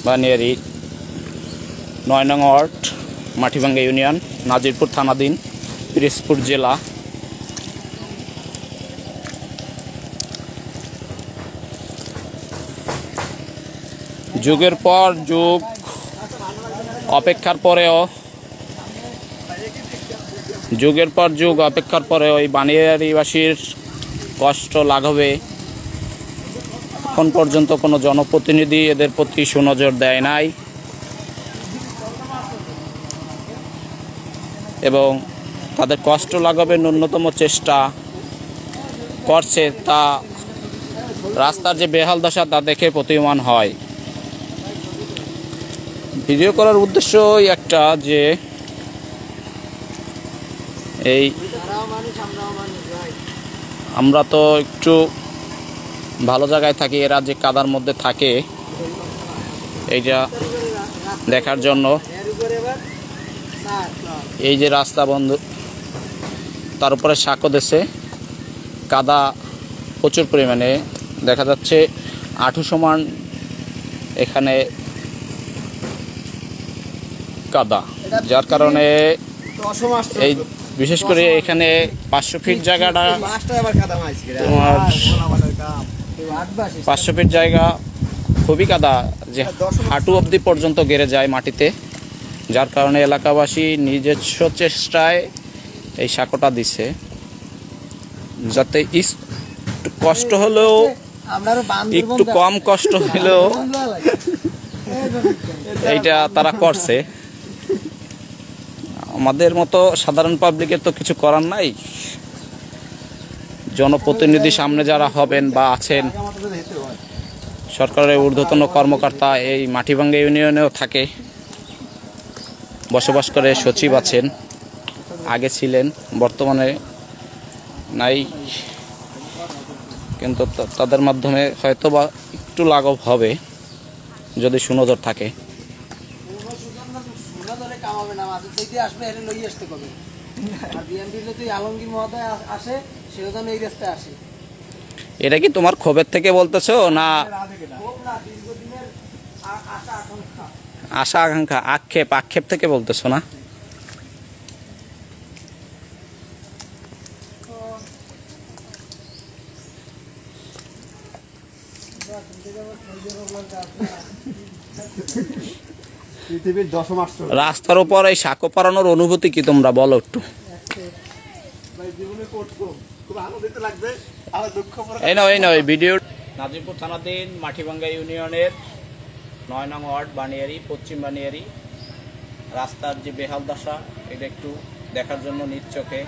বানিয়ারি ৯ নং word Matibhanga union Nazirpur থানাধীন পিরোজপুর জেলা। যুগের পর যুগ অপেক্ষার পরেও এই বানিয়ারিবাসীর কষ্ট লাঘবে এখন পর্যন্ত কোনো জনপ্রতিনিধি এদের প্রতি সুনজর দেয় নাই এবং তাদের কষ্ট লাঘবে ন্যূনতম চেষ্টা করছে, তা রাস্তার যে বেহাল দশা তা দেখে প্রতীয়মান হয়। ভিডিও করার উদ্দেশ্যই একটা, যে এই আমরা তো একটু ভালো জায়গায় থাকি, এরা যে কাদার মধ্যে থাকে এইটা দেখার জন্য। এই যে রাস্তা বন্ধ, তার উপরে সাঁকো দেশে কাদা প্রচুর পরিমাণে দেখা যাচ্ছে, আঁঠু সমান এখানে কাদা, যার কারণে এই বিশেষ করে এখানে 500 ফিট জায়গাটা, তোমার 500 ফিট জায়গা খুবই কাদা, যে হাঁটু অবধি পর্যন্ত গেড়ে যায় মাটিতে, যার কারণে এলাকাবাসী নিজস্ব চেষ্টায় এই সাঁকোটা দিছে, যাতে একটু কষ্ট হলেও, একটু কম কষ্ট হলেও এইটা তারা করছে। আমাদের মতো সাধারণ পাবলিকের তো কিছু করার নাই। জনপ্রতিনিধি সামনে যারা হবেন বা আছেন, সরকারের ঊর্ধ্বতন কর্মকর্তা এই মাটিভাঙ্গা ইউনিয়নেও থাকে, বসবাস করে, সচিব আছেন, আগে ছিলেন, বর্তমানে নাই, কিন্তু তাদের মাধ্যমে হয়তো বা একটু লাঘব হবে যদি সুনজর থাকে। এটা কি তোমার ক্ষোভের থেকে বলতেছো, না আশা আকাঙ্ক্ষা, আক্ষেপ থেকে বলতেছো? না, রাস্তার উপর এই সাঁকো পারানোর অনুভূতি কি তোমরা বলো একটু? এই নাও এই ভিডিও। নাজিরপুর থানাধীন মাটিভাঙ্গা ইউনিয়নের ৯ নং ওয়ার্ড বানিয়ারি, পশ্চিম বানিয়ারি রাস্তার যে বেহাল দশা, এটা একটু দেখার জন্য নিজ চোখে,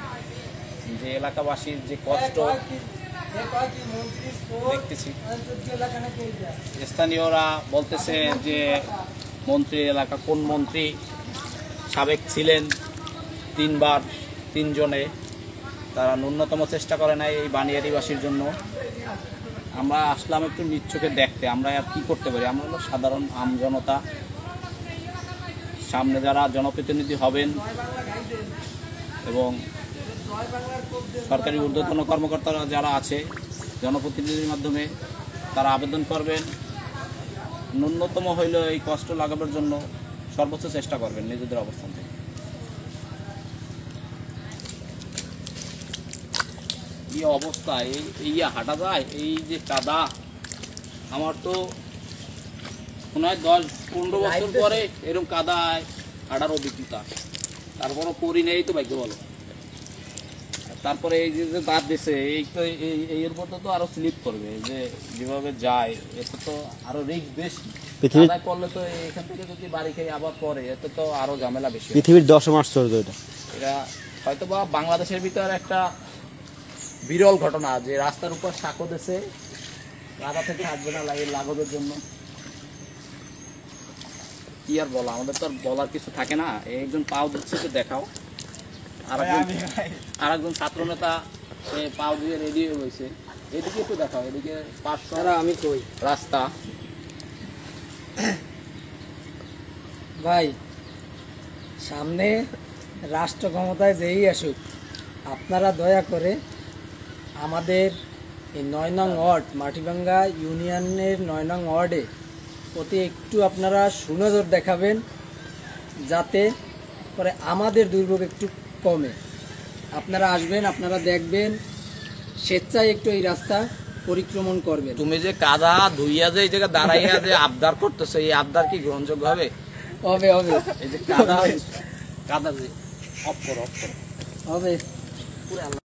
যে এলাকাবাসীর যে কষ্ট দেখতেছি। স্থানীয়রা বলতেছে যে মন্ত্রী এলাকা, কোন মন্ত্রী সাবেক ছিলেন 3বার, 3 জনে, তারা ন্যূনতম চেষ্টা করে নাই এই বানিয়ারিবাসীর জন্য। আমরা আসলাম একটু নিজ চোখে দেখতে, আমরা আর কি করতে পারি? আমরা হলো সাধারণ আমজনতা। সামনে যারা জনপ্রতিনিধি হবেন এবং সরকারি ঊর্ধ্বতন কর্মকর্তারা যারা আছে, জনপ্রতিনিধির মাধ্যমে তারা আবেদন করবেন, ন্যূনতম হইলেও এই কষ্ট লাগাবার জন্য সর্বোচ্চ চেষ্টা করবেন নিজেদের অবস্থান থেকে। কি অবস্থা, এই হাঁটা যায়, এই যে কাদা, আমার তো মনে হয় 10-15 বছর পরে এরকম কাদায় হাঁটার অভিজ্ঞতা, তারপরও করি নেই তো ভাগ্য বলো। তারপরে এই যে দাঁত দিছে, এই তো এর মধ্যে তো আরো স্লিপ করবে, যে যেভাবে যায়, এতে তো আরো রিস্ক বেশি। কাদায় পড়লে তো এখান থেকে যদি বাড়ি খেয়ে আবার পরে, এতে তো আরো ঝামেলা বেশি। পৃথিবীর 10ম আশ্চর্য এটা হয়তো বা বাংলাদেশের ভিতর একটা বিরল ঘটনা, যে রাস্তার উপর সাঁকো দেশে কাদা থেকে হাঁটবে না লাগে লাঘবের জন্য। কি আর বলা, আমাদের তো আর বলার কিছু থাকে না। একজন পাও দিচ্ছে, তো দেখাও। আর একজন ছাত্র নেতা সে পাও দিয়ে রেডি হয়ে গেছে, এদিকে একটু দেখাও, এদিকে আমি কই রাস্তা। ভাই, সামনে রাষ্ট্র ক্ষমতায় যেই আসুক, আপনারা দয়া করে আমাদের এই ৯ নং ওয়ার্ড মাটিভাঙ্গা ইউনিয়নের ৯ নং ওয়ার্ডে প্রতি একটু আপনারা সুনজর দেখাবেন, যাতে করে আমাদের দুর্ভোগ একটু কমে। আপনারা আসবেন, আপনারা দেখবেন, স্বেচ্ছায় একটু এই রাস্তা পরিক্রমণ করবেন। তুমি যে কাদা ধুইয়া যে এই জায়গায় দাঁড়াইয়া যে আবদার করতেছো, এই আবদার কি গ্রহণযোগ্য হবে? হবে হবে এই যে কাদা কাদা যে অফ করো হবে। পুরো